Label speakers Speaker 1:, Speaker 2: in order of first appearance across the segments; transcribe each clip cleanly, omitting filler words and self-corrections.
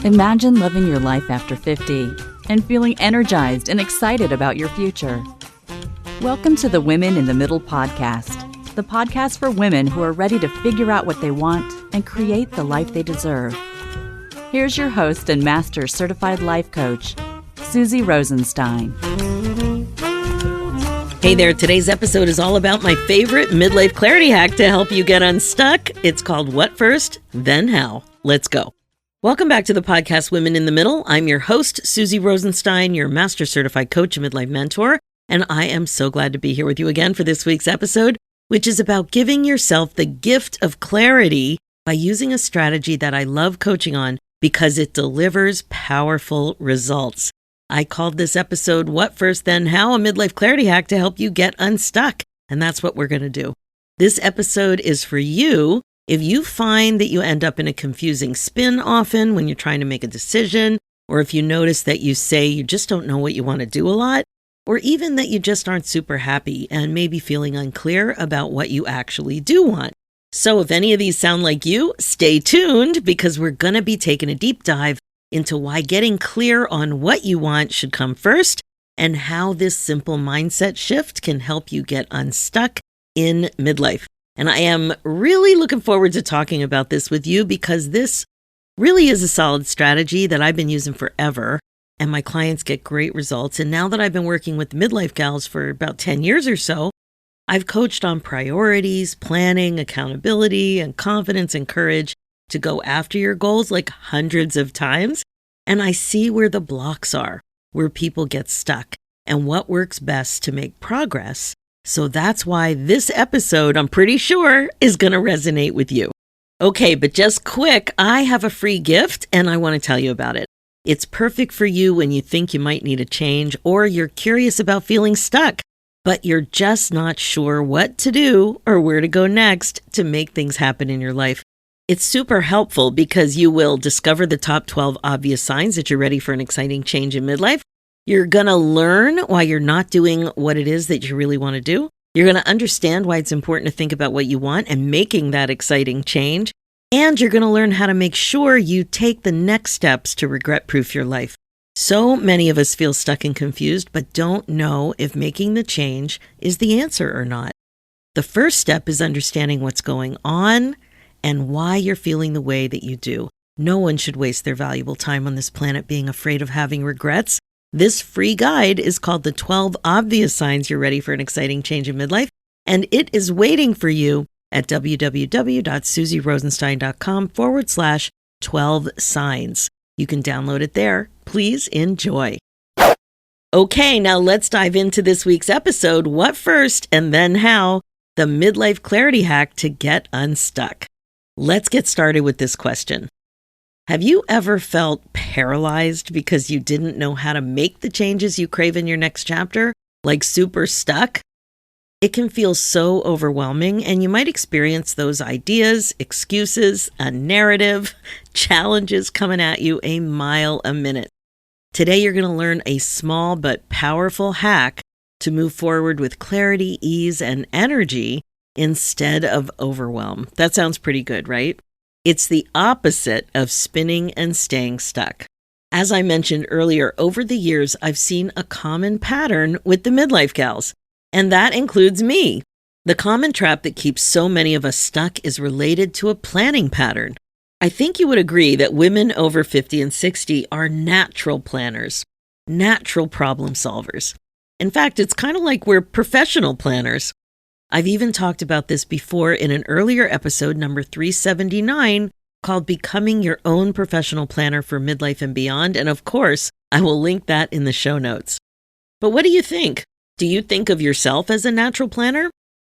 Speaker 1: Imagine living your life after 50 and feeling energized and excited about your future. Welcome to the Women in the Middle podcast, the podcast for women who are ready to figure out what they want and create the life they deserve. Here's your host and master certified life coach, Susie Rosenstein.
Speaker 2: Hey there, today's episode is all about my favorite midlife clarity hack to help you get unstuck. It's called What First, Then How. Let's go. Welcome back to the podcast Women in the Middle. I'm your host, Susie Rosenstein, your master certified coach and midlife mentor, and I am so glad to be here with you again for this week's episode, which is about giving yourself the gift of clarity by using a strategy that I love coaching on because it delivers powerful results. I called this episode, What First Then How, a midlife clarity hack to help you get unstuck. And that's what we're going to do. This episode is for you if you find that you end up in a confusing spin often when you're trying to make a decision, or if you notice that you say you just don't know what you want to do a lot, or even that you just aren't super happy and maybe feeling unclear about what you actually do want. So if any of these sound like you, stay tuned because we're going to be taking a deep dive into why getting clear on what you want should come first and how this simple mindset shift can help you get unstuck in midlife. And I am really looking forward to talking about this with you because this really is a solid strategy that I've been using forever and my clients get great results. And now that I've been working with midlife gals for about 10 years or so, I've coached on priorities, planning, accountability, and confidence and courage to go after your goals like hundreds of times. And I see where the blocks are, where people get stuck, and what works best to make progress. So that's why this episode, I'm pretty sure, is going to resonate with you. Okay, but just quick, I have a free gift and I want to tell you about it. It's perfect for you when you think you might need a change or you're curious about feeling stuck, but you're just not sure what to do or where to go next to make things happen in your life. It's super helpful because you will discover the top 12 obvious signs that you're ready for an exciting change in midlife. You're going to learn why you're not doing what it is that you really want to do. You're going to understand why it's important to think about what you want and making that exciting change. And you're going to learn how to make sure you take the next steps to regret-proof your life. So many of us feel stuck and confused, but don't know if making the change is the answer or not. The first step is understanding what's going on and why you're feeling the way that you do. No one should waste their valuable time on this planet being afraid of having regrets. This free guide is called The 12 Obvious Signs You're Ready for an Exciting Change in Midlife, and it is waiting for you at www.susierosenstein.com/12 signs. You can download it there. Please enjoy. Okay, now let's dive into this week's episode, What First and Then How, the midlife clarity hack to get unstuck. Let's get started with this question. Have you ever felt paralyzed because you didn't know how to make the changes you crave in your next chapter? Like super stuck? It can feel so overwhelming, and you might experience those ideas, excuses, a narrative, challenges coming at you a mile a minute. Today, you're going to learn a small but powerful hack to move forward with clarity, ease, and energy instead of overwhelm. That sounds pretty good, right? It's the opposite of spinning and staying stuck. As I mentioned earlier, over the years, I've seen a common pattern with the midlife gals, and that includes me. The common trap that keeps so many of us stuck is related to a planning pattern. I think you would agree that women over 50 and 60 are natural planners, natural problem solvers. In fact, it's kind of like we're professional planners. I've even talked about this before in an earlier episode, number 379, called Becoming Your Own Professional Planner for Midlife and Beyond. And of course, I will link that in the show notes. But what do you think? Do you think of yourself as a natural planner?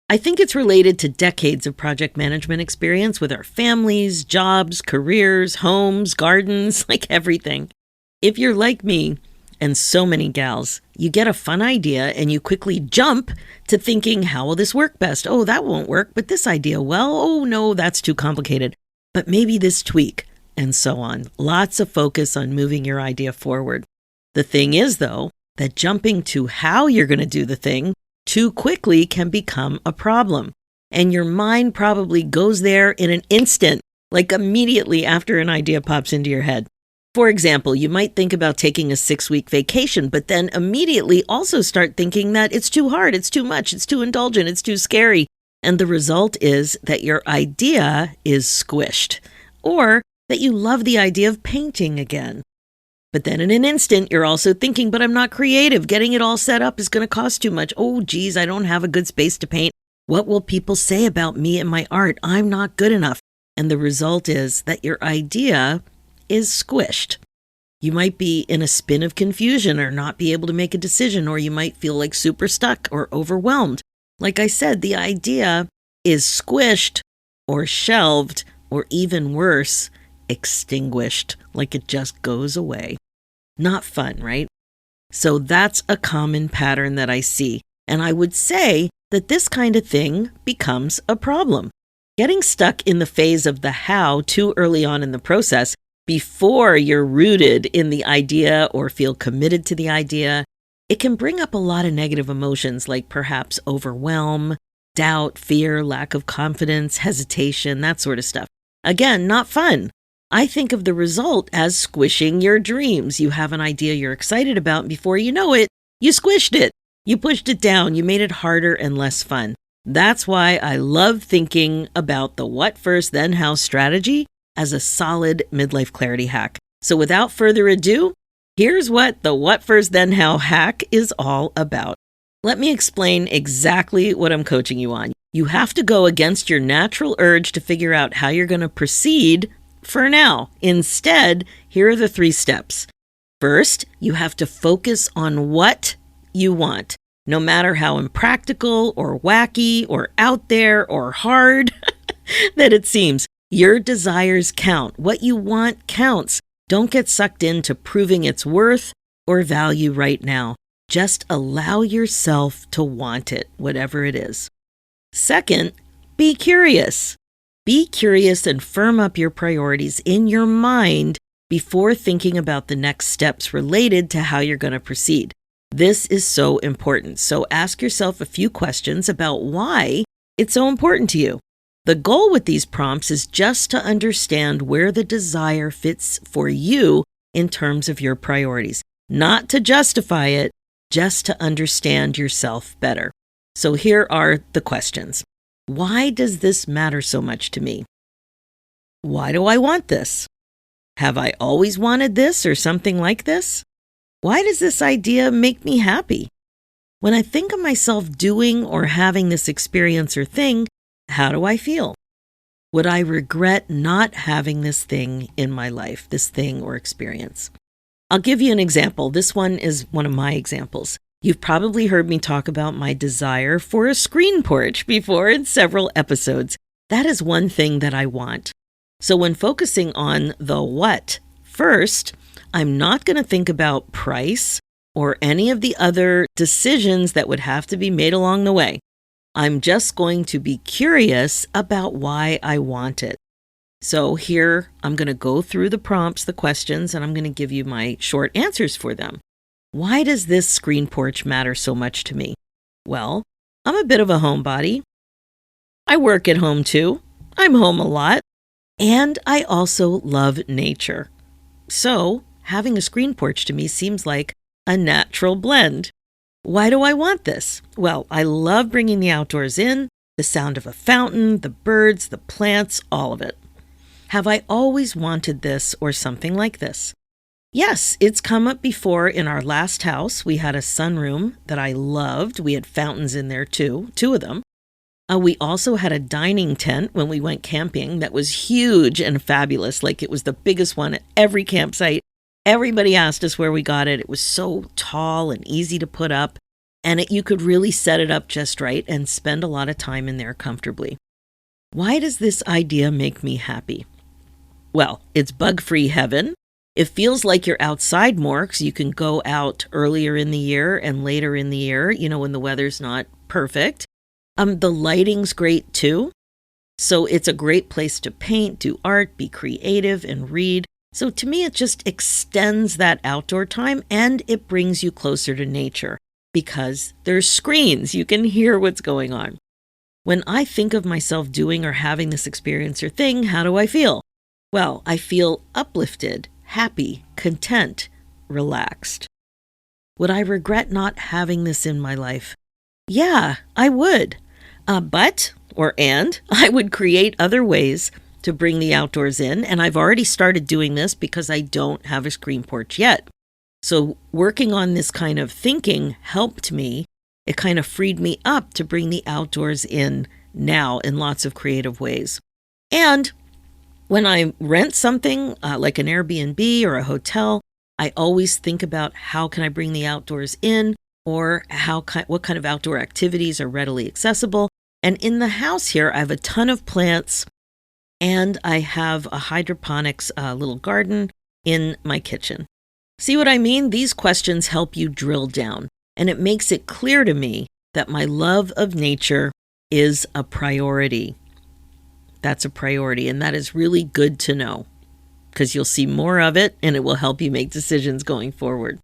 Speaker 2: I think it's related to decades of project management experience with our families, jobs, careers, homes, gardens, like everything. If you're like me, and so many gals, you get a fun idea and you quickly jump to thinking, how will this work best? Oh, that won't work, but this idea, well, oh no, that's too complicated. But maybe this tweak, and so on. Lots of focus on moving your idea forward. The thing is, though, that jumping to how you're going to do the thing too quickly can become a problem. And your mind probably goes there in an instant like immediately after an idea pops into your head. For example, you might think about taking a 6-week vacation, but then immediately also start thinking that it's too hard, it's too much, it's too indulgent, it's too scary. And the result is that your idea is squished, or that you love the idea of painting again. But then in an instant, you're also thinking, but I'm not creative. Getting it all set up is going to cost too much. Oh, geez, I don't have a good space to paint. What will people say about me and my art? I'm not good enough. And the result is that your idea is squished. You might be in a spin of confusion or not be able to make a decision, or you might feel like super stuck or overwhelmed. Like I said, the idea is squished or shelved, or even worse, extinguished, like it just goes away. Not fun, right? So that's a common pattern that I see. And I would say that this kind of thing becomes a problem. Getting stuck in the phase of the how too early on in the process, before you're rooted in the idea or feel committed to the idea, it can bring up a lot of negative emotions like perhaps overwhelm, doubt, fear, lack of confidence, hesitation, that sort of stuff. Again, not fun. I think of the result as squishing your dreams. You have an idea you're excited about, and before you know it, you squished it. You pushed it down. You made it harder and less fun. That's why I love thinking about the what first, then how strategy as a solid midlife clarity hack. So without further ado, here's what the what first, then how hack is all about. Let me explain exactly what I'm coaching you on. You have to go against your natural urge to figure out how you're going to proceed for now. Instead, here are the 3 steps. First, you have to focus on what you want, no matter how impractical or wacky or out there or hard that it seems. Your desires count. What you want counts. Don't get sucked into proving its worth or value right now. Just allow yourself to want it, whatever it is. Second, be curious. Be curious and firm up your priorities in your mind before thinking about the next steps related to how you're going to proceed. This is so important. So ask yourself a few questions about why it's so important to you. The goal with these prompts is just to understand where the desire fits for you in terms of your priorities, not to justify it, just to understand yourself better. So here are the questions. Why does this matter so much to me? Why do I want this? Have I always wanted this or something like this? Why does this idea make me happy? When I think of myself doing or having this experience or thing, how do I feel? Would I regret not having this thing in my life, this thing or experience? I'll give you an example. This one is one of my examples. You've probably heard me talk about my desire for a screen porch before in several episodes. That is one thing that I want. So when focusing on the what first, I'm not going to think about price or any of the other decisions that would have to be made along the way. I'm just going to be curious about why I want it. So here, I'm going to go through the prompts, the questions, and I'm going to give you my short answers for them. Why does this screen porch matter so much to me? Well, I'm a bit of a homebody. I work at home too. I'm home a lot. And I also love nature. So having a screen porch to me seems like a natural blend. Why do I want this? Well, I love bringing the outdoors in, the sound of a fountain, the birds, the plants, all of it. Have I always wanted this or something like this? Yes, it's come up before. In our last house, we had a sunroom that I loved. We had fountains in there too, 2 of them. We also had a dining tent when we went camping that was huge and fabulous. Like it was the biggest one at every campsite. Everybody asked us where we got it. It was so tall and easy to put up, and you could really set it up just right and spend a lot of time in there comfortably. Why does this idea make me happy? Well, it's bug-free heaven. It feels like you're outside more because you can go out earlier in the year and later in the year, when the weather's not perfect. The lighting's great too. So it's a great place to paint, do art, be creative, and read. So to me, it just extends that outdoor time and it brings you closer to nature because there's screens. You can hear what's going on. When I think of myself doing or having this experience or thing, how do I feel? Well, I feel uplifted, happy, content, relaxed. Would I regret not having this in my life? Yeah, I would. I would create other ways to bring the outdoors in. And I've already started doing this because I don't have a screen porch yet. So working on this kind of thinking helped me. It kind of freed me up to bring the outdoors in now in lots of creative ways. And when I rent something like an Airbnb or a hotel, I always think about how can I bring the outdoors in, or what kind of outdoor activities are readily accessible. And in the house here, I have a ton of plants, and I have a hydroponics little garden in my kitchen. See what I mean? These questions help you drill down, and it makes it clear to me that my love of nature is a priority. That's a priority, and that is really good to know, because you'll see more of it and it will help you make decisions going forward.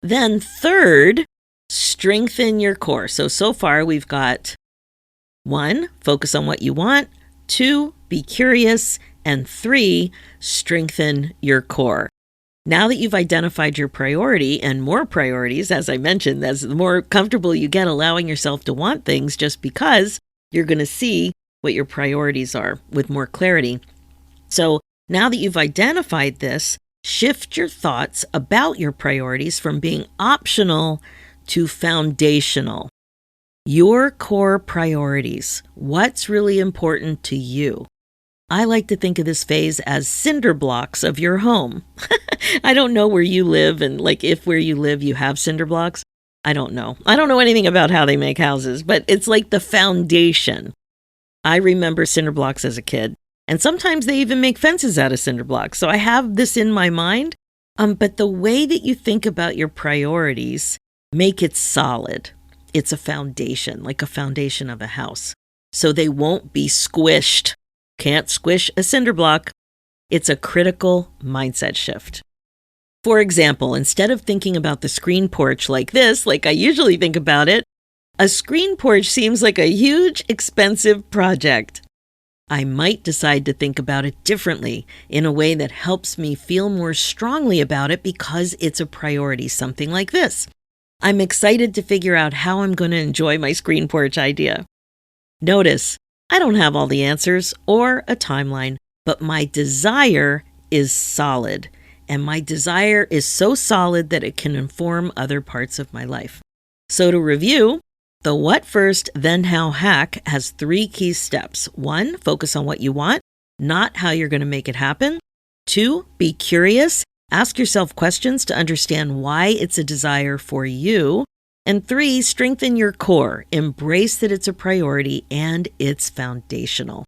Speaker 2: Then third, strengthen your core. So far we've got 1, focus on what you want, 2, be curious, and 3, strengthen your core. Now that you've identified your priority and more priorities, as I mentioned, as the more comfortable you get allowing yourself to want things just because, you're going to see what your priorities are with more clarity. So now that you've identified this, shift your thoughts about your priorities from being optional to foundational. Your core priorities. What's really important to you? I like to think of this phase as cinder blocks of your home. I don't know where you live and if where you live you have cinder blocks. I don't know. I don't know anything about how they make houses, but it's like the foundation. I remember cinder blocks as a kid. And sometimes they even make fences out of cinder blocks. So I have this in my mind. But the way that you think about your priorities, make it solid. It's a foundation, like a foundation of a house. So they won't be squished. Can't squish a cinder block. It's a critical mindset shift. For example, instead of thinking about the screen porch like this, like I usually think about it, a screen porch seems like a huge, expensive project. I might decide to think about it differently in a way that helps me feel more strongly about it because it's a priority, something like this. I'm excited to figure out how I'm going to enjoy my screen porch idea. Notice, I don't have all the answers or a timeline, but my desire is solid, and my desire is so solid that it can inform other parts of my life. So to review, the what first, then how hack has 3 key steps. 1, focus on what you want, not how you're going to make it happen. 2, be curious. Ask yourself questions to understand why it's a desire for you. And 3, strengthen your core. Embrace that it's a priority and it's foundational.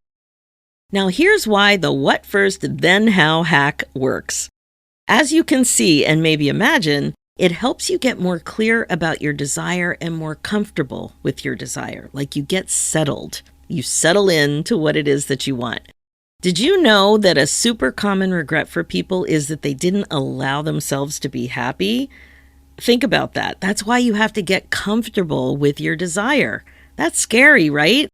Speaker 2: Now here's why the what first, then how hack works. As you can see and maybe imagine, it helps you get more clear about your desire and more comfortable with your desire. Like you get settled. You settle into what it is that you want. Did you know that a super common regret for people is that they didn't allow themselves to be happy? Think about that. That's why you have to get comfortable with your desire. That's scary, right?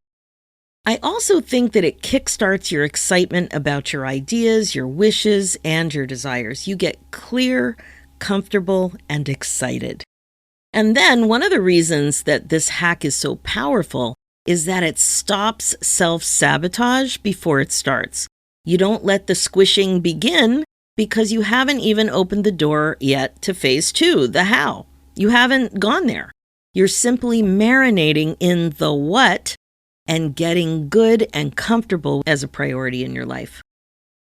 Speaker 2: I also think that it kickstarts your excitement about your ideas, your wishes, and your desires. You get clear, comfortable, and excited. And then one of the reasons that this hack is so powerful is that it stops self-sabotage before it starts. You don't let the squishing begin because you haven't even opened the door yet to phase 2, the how. You haven't gone there. You're simply marinating in the what and getting good and comfortable as a priority in your life.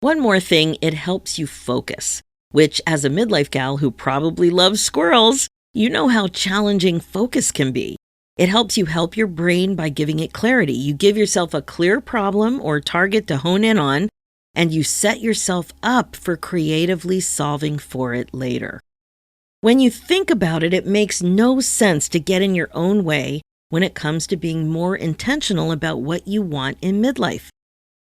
Speaker 2: One more thing, it helps you focus, which as a midlife gal who probably loves squirrels, you know how challenging focus can be. It helps you help your brain by giving it clarity. You give yourself a clear problem or target to hone in on, and you set yourself up for creatively solving for it later. When you think about it, it makes no sense to get in your own way when it comes to being more intentional about what you want in midlife.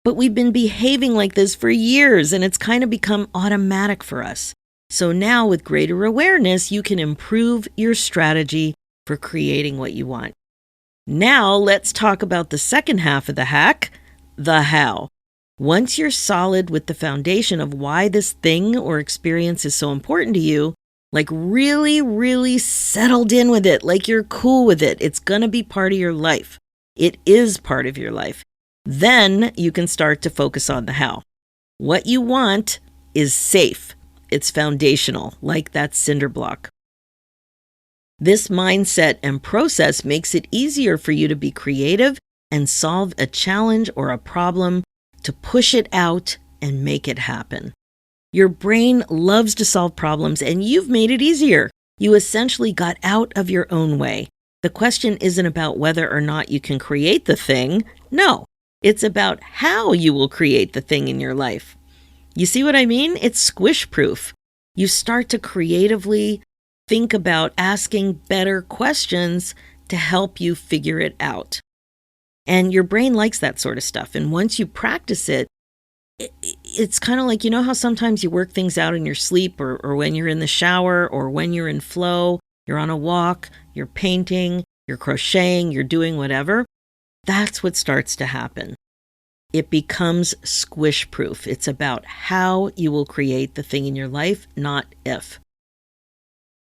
Speaker 2: But we've been behaving like this for years, and it's kind of become automatic for us. So now with greater awareness, you can improve your strategy for creating what you want. Now let's talk about the second half of the hack, the how. Once you're solid with the foundation of why this thing or experience is so important to you, like really, really settled in with it, like you're cool with it, it's going to be part of your life. It is part of your life. Then you can start to focus on the how. What you want is safe. It's foundational, like that cinder block. This mindset and process makes it easier for you to be creative and solve a challenge or a problem, to push it out and make it happen. Your brain loves to solve problems, and you've made it easier. You essentially got out of your own way. The question isn't about whether or not you can create the thing. No, it's about how you will create the thing in your life. You see what I mean? It's squish proof. You start to creatively think about asking better questions to help you figure it out. And your brain likes that sort of stuff. And once you practice it, it's kind of like, you know how sometimes you work things out in your sleep or when you're in the shower or when you're in flow, you're on a walk, you're painting, you're crocheting, you're doing whatever. That's what starts to happen. It becomes squish proof. It's about how you will create the thing in your life, not if.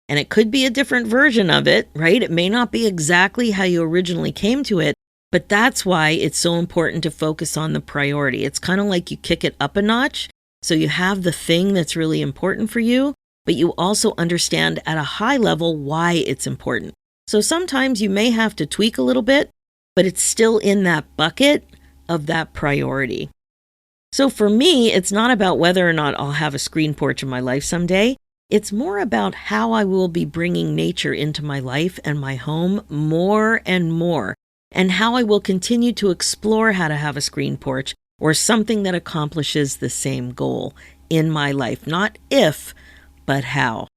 Speaker 2: And it could be a different version of it, right? It may not be exactly how you originally came to it, but that's why it's so important to focus on the priority. It's kind of like you kick it up a notch. So you have the thing that's really important for you, but you also understand at a high level why it's important. So sometimes you may have to tweak a little bit, but it's still in that bucket of that priority. So for me, it's not about whether or not I'll have a screen porch in my life someday. It's more about how I will be bringing nature into my life and my home more and more, and how I will continue to explore how to have a screen porch or something that accomplishes the same goal in my life. Not if, but how.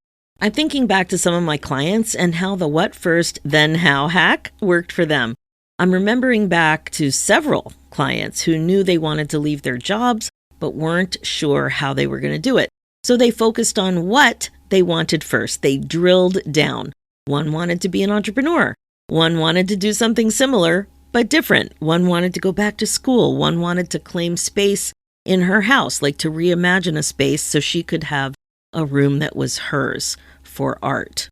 Speaker 2: I'm thinking back to some of my clients and how the what first, then how hack worked for them. I'm remembering back to several clients who knew they wanted to leave their jobs, but weren't sure how they were going to do it. So they focused on what they wanted first. They drilled down. One wanted to be an entrepreneur. One wanted to do something similar, but different. One wanted to go back to school. One wanted to claim space in her house, like to reimagine a space so she could have a room that was hers for art.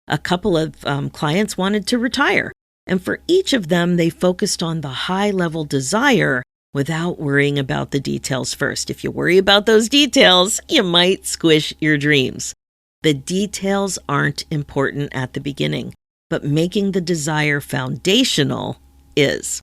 Speaker 2: A couple of clients wanted to retire. And for each of them, they focused on the high-level desire without worrying about the details first. If you worry about those details, you might squish your dreams. The details aren't important at the beginning, but making the desire foundational is.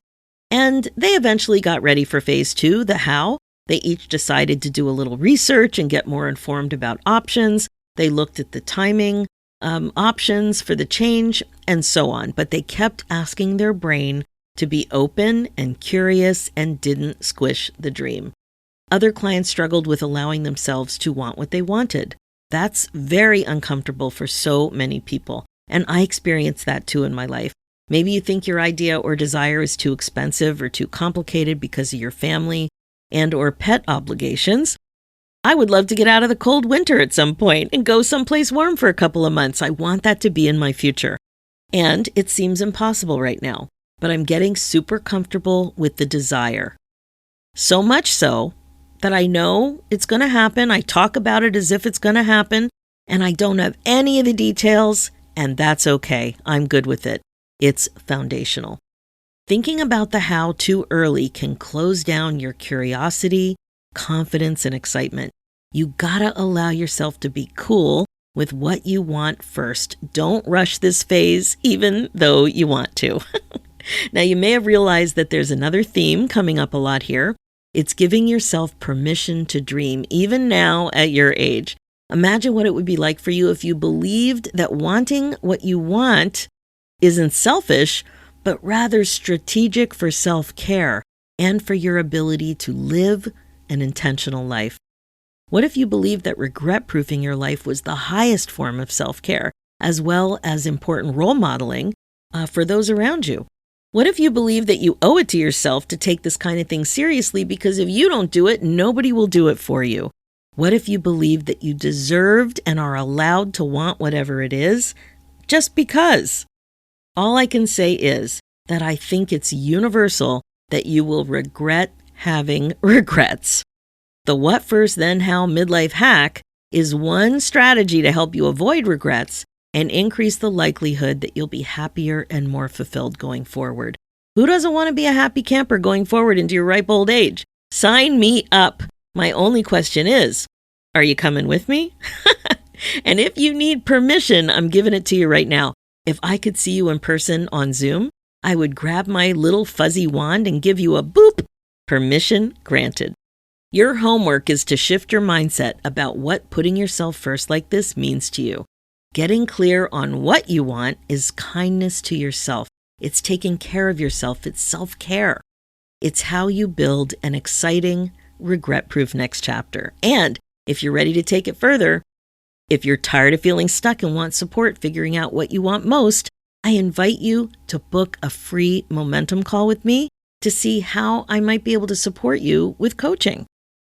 Speaker 2: And they eventually got ready for phase 2, the how. They each decided to do a little research and get more informed about options. They looked at the timing options for the change and so on, but they kept asking their brain to be open and curious and didn't squish the dream. Other clients struggled with allowing themselves to want what they wanted. That's very uncomfortable for so many people. And I experienced that too in my life. Maybe you think your idea or desire is too expensive or too complicated because of your family and or pet obligations. I would love to get out of the cold winter at some point and go someplace warm for a couple of months. I want that to be in my future. And it seems impossible right now, but I'm getting super comfortable with the desire. So much so that I know it's going to happen. I talk about it as if it's going to happen, and I don't have any of the details, and that's okay. I'm good with it. It's foundational. Thinking about the how too early can close down your curiosity, confidence, and excitement. You gotta allow yourself to be cool with what you want first. Don't rush this phase, even though you want to. Now, you may have realized that there's another theme coming up a lot here. It's giving yourself permission to dream, even now at your age. Imagine what it would be like for you if you believed that wanting what you want isn't selfish, but rather strategic for self-care and for your ability to live an intentional life. What if you believed that regret-proofing your life was the highest form of self-care, as well as important role modeling for those around you? What if you believe that you owe it to yourself to take this kind of thing seriously because if you don't do it, nobody will do it for you? What if you believe that you deserved and are allowed to want whatever it is just because? All I can say is that I think it's universal that you will regret having regrets. The What First Then How Midlife Hack is one strategy to help you avoid regrets and increase the likelihood that you'll be happier and more fulfilled going forward. Who doesn't want to be a happy camper going forward into your ripe old age? Sign me up. My only question is, are you coming with me? And if you need permission, I'm giving it to you right now. If I could see you in person on Zoom, I would grab my little fuzzy wand and give you a boop. Permission granted. Your homework is to shift your mindset about what putting yourself first like this means to you. Getting clear on what you want is kindness to yourself. It's taking care of yourself. It's self-care. It's how you build an exciting, regret-proof next chapter. And if you're ready to take it further, if you're tired of feeling stuck and want support figuring out what you want most, I invite you to book a free momentum call with me to see how I might be able to support you with coaching.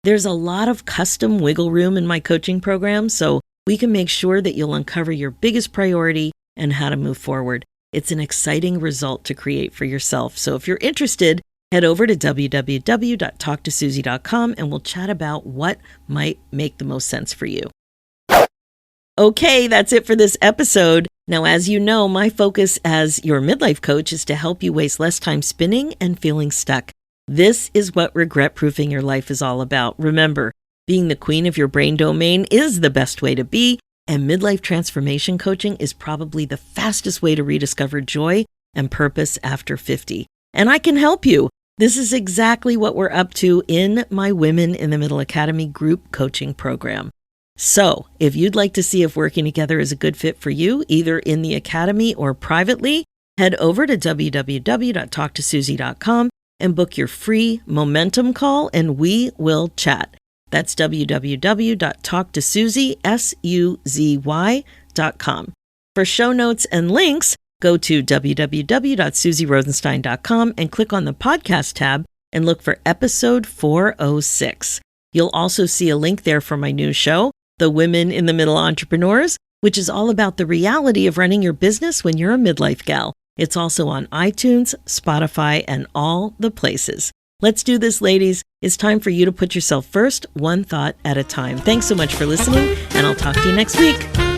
Speaker 2: There's a lot of custom wiggle room in my coaching program, so we can make sure that you'll uncover your biggest priority and how to move forward. It's an exciting result to create for yourself. So if you're interested, head over to www.talktosusie.com and we'll chat about what might make the most sense for you. Okay, that's it for this episode. Now, as you know, my focus as your midlife coach is to help you waste less time spinning and feeling stuck. This is what regret-proofing your life is all about. Remember, being the queen of your brain domain is the best way to be, and midlife transformation coaching is probably the fastest way to rediscover joy and purpose after 50. And I can help you. This is exactly what we're up to in my Women in the Middle Academy group coaching program. So if you'd like to see if working together is a good fit for you, either in the academy or privately, head over to www.talktosusie.com and book your free momentum call and we will chat. That's www.talktosusie.com. For show notes and links, go to www.susierosenstein.com and click on the podcast tab and look for episode 406. You'll also see a link there for my new show, The Women in the Middle Entrepreneurs, which is all about the reality of running your business when you're a midlife gal. It's also on iTunes, Spotify, and all the places. Let's do this, ladies. It's time for you to put yourself first, one thought at a time. Thanks so much for listening, and I'll talk to you next week.